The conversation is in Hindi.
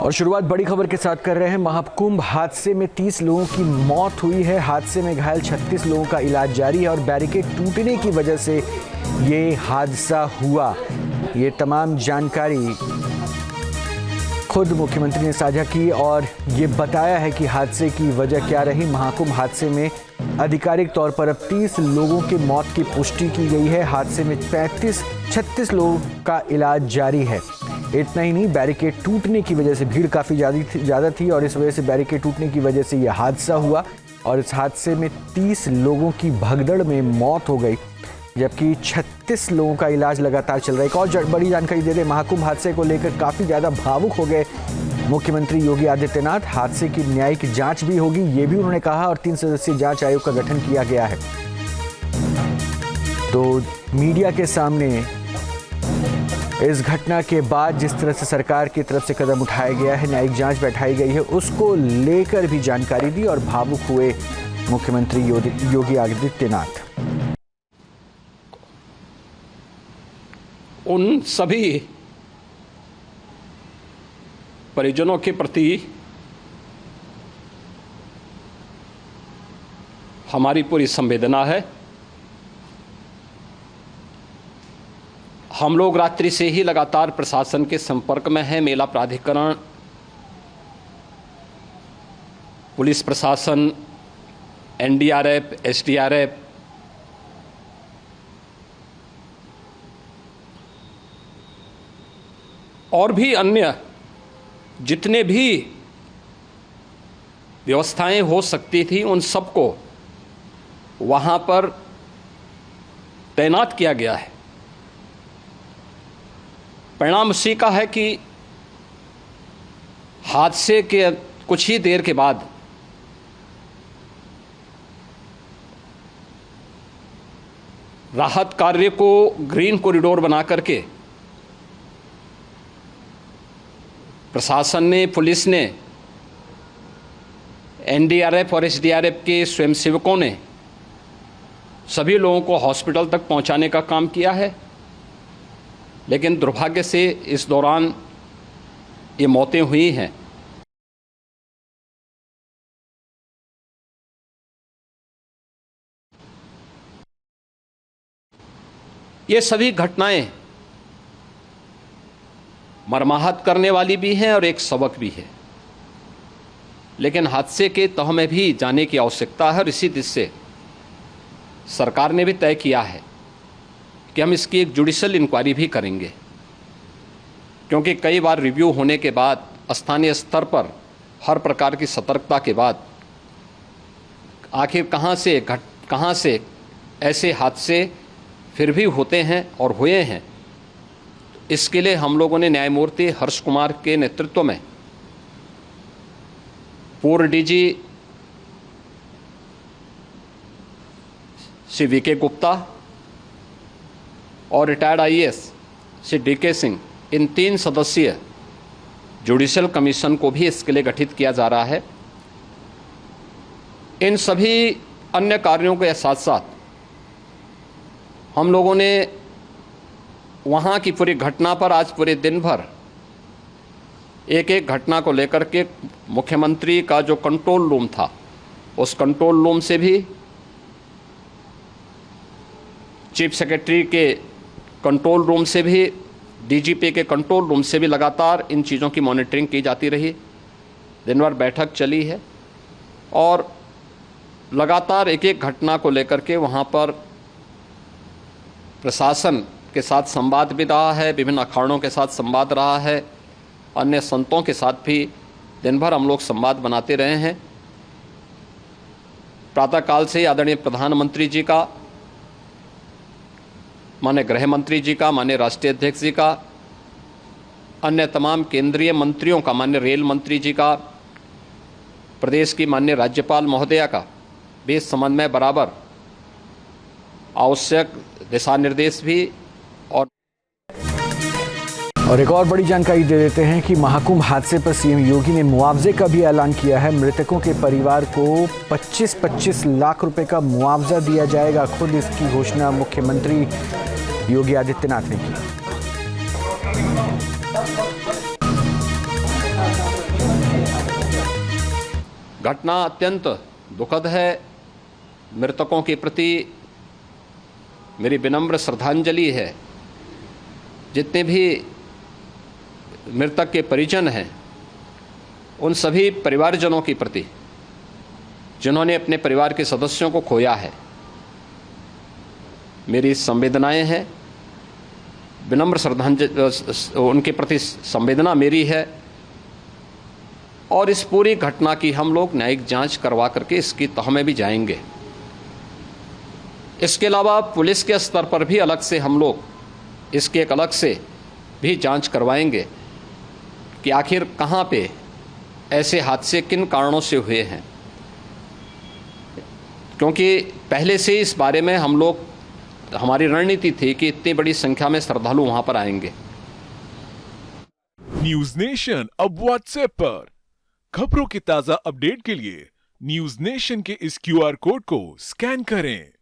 और शुरुआत बड़ी खबर के साथ कर रहे हैं। महाकुंभ हादसे में 30 लोगों की मौत हुई है। हादसे में घायल 36 लोगों का इलाज जारी है और बैरिकेड टूटने की वजह से ये हादसा हुआ। ये तमाम जानकारी खुद मुख्यमंत्री ने साझा की और ये बताया है कि हादसे की वजह क्या रही। महाकुंभ हादसे में आधिकारिक तौर पर अब 30 लोगों की मौत की पुष्टि की गई है। हादसे में 36 लोगों का इलाज जारी है। इतना ही नहीं, बैरिकेड टूटने की वजह से भीड़ काफ़ी ज़्यादा थी और इस वजह से बैरिकेड टूटने की वजह से यह हादसा हुआ और इस हादसे में 30 लोगों की भगदड़ में मौत हो गई, जबकि 36 लोगों का इलाज लगातार चल रहा है। एक और बड़ी जानकारी दे दें, महाकुंभ हादसे को लेकर काफ़ी ज़्यादा भावुक हो गए मुख्यमंत्री योगी आदित्यनाथ। हादसे की न्यायिक जांच भी होगी, ये भी उन्होंने कहा और 3 सदस्यीय जांच आयोग का गठन किया गया है। तो मीडिया के सामने इस घटना के बाद जिस तरह से सरकार की तरफ से कदम उठाया गया है, न्यायिक जांच बैठाई गई है, उसको लेकर भी जानकारी दी और भावुक हुए मुख्यमंत्री योगी आदित्यनाथ। उन सभी परिजनों के प्रति हमारी पूरी संवेदना है। हम लोग रात्रि से ही लगातार प्रशासन के संपर्क में हैं। मेला प्राधिकरण, पुलिस प्रशासन, एनडीआरएफ, एसडीआरएफ, और भी अन्य जितने भी व्यवस्थाएं हो सकती थी उन सबको वहां पर तैनात किया गया है। परिणाम उसी का है कि हादसे के कुछ ही देर के बाद राहत कार्य को ग्रीन कॉरिडोर बना करके प्रशासन ने, पुलिस ने, एनडीआरएफ और एसडीआरएफ के स्वयंसेवकों ने सभी लोगों को हॉस्पिटल तक पहुंचाने का काम किया है। लेकिन दुर्भाग्य से इस दौरान ये मौतें हुई हैं। ये सभी घटनाएं मर्माहत करने वाली भी हैं और एक सबक भी है। लेकिन हादसे के तह में भी जाने की आवश्यकता है और इसी दिशा से सरकार ने भी तय किया है कि हम इसकी एक जुडिशियल इंक्वायरी भी करेंगे, क्योंकि कई बार रिव्यू होने के बाद स्थानीय स्तर पर हर प्रकार की सतर्कता के बाद आखिर कहाँ से ऐसे हादसे फिर भी होते हैं और हुए हैं। इसके लिए हम लोगों ने न्यायमूर्ति हर्ष कुमार के नेतृत्व में पूर्व डीजी श्री वीके गुप्ता और retired IAS Shri DK Singh, इन 3 सदस्यीय जुडिशियल कमीशन को भी इसके लिए गठित किया जा रहा है। इन सभी अन्य कार्यों के साथ साथ हम लोगों ने वहाँ की पूरी घटना पर आज पूरे दिन भर एक एक घटना को लेकर के मुख्यमंत्री का जो कंट्रोल रूम था, उस कंट्रोल रूम से भी, चीफ सेक्रेटरी के कंट्रोल रूम से भी, डीजीपी के कंट्रोल रूम से भी लगातार इन चीज़ों की मॉनिटरिंग की जाती रही। दिन भर बैठक चली है और लगातार एक एक घटना को लेकर के वहाँ पर प्रशासन के साथ संवाद भी रहा है, विभिन्न अखाड़ों के साथ संवाद रहा है, अन्य संतों के साथ भी दिन भर हम लोग संवाद बनाते रहे हैं। प्रातःकाल से आदरणीय प्रधानमंत्री जी का, माननीय गृह मंत्री जी का, माननीय राष्ट्रीय अध्यक्ष जी का, अन्य तमाम केंद्रीय मंत्रियों का, माननीय रेल मंत्री जी का, प्रदेश की माननीय राज्यपाल महोदया का भी इस संबंध में बराबर आवश्यक दिशा निर्देश भी। और एक और बड़ी जानकारी दे देते हैं कि महाकुंभ हादसे पर सीएम योगी ने मुआवजे का भी ऐलान किया है। मृतकों के परिवार को 25-25 लाख रुपए का मुआवजा दिया जाएगा। खुद इसकी घोषणा मुख्यमंत्री योगी आदित्यनाथ ने की। घटना अत्यंत दुखद है। मृतकों के प्रति मेरी विनम्र श्रद्धांजलि है। जितने भी मृतक के परिजन हैं, उन सभी परिवारजनों के प्रति जिन्होंने अपने परिवार के सदस्यों को खोया है, मेरी संवेदनाएं हैं। विनम्र श्रद्धांजलि उनके प्रति संवेदना मेरी है। और इस पूरी घटना की हम लोग न्यायिक जांच करवा करके इसकी तह में भी जाएंगे। इसके अलावा पुलिस के स्तर पर भी अलग से हम लोग इसके एक अलग से भी जांच करवाएंगे कि आखिर कहां पे ऐसे हादसे किन कारणों से हुए हैं, क्योंकि पहले से इस बारे में हम लोग, हमारी रणनीति थी कि इतनी बड़ी संख्या में श्रद्धालु वहां पर आएंगे। न्यूज नेशन अब व्हाट्सएप पर खबरों की ताजा अपडेट के लिए न्यूज नेशन के इस QR कोड को स्कैन करें।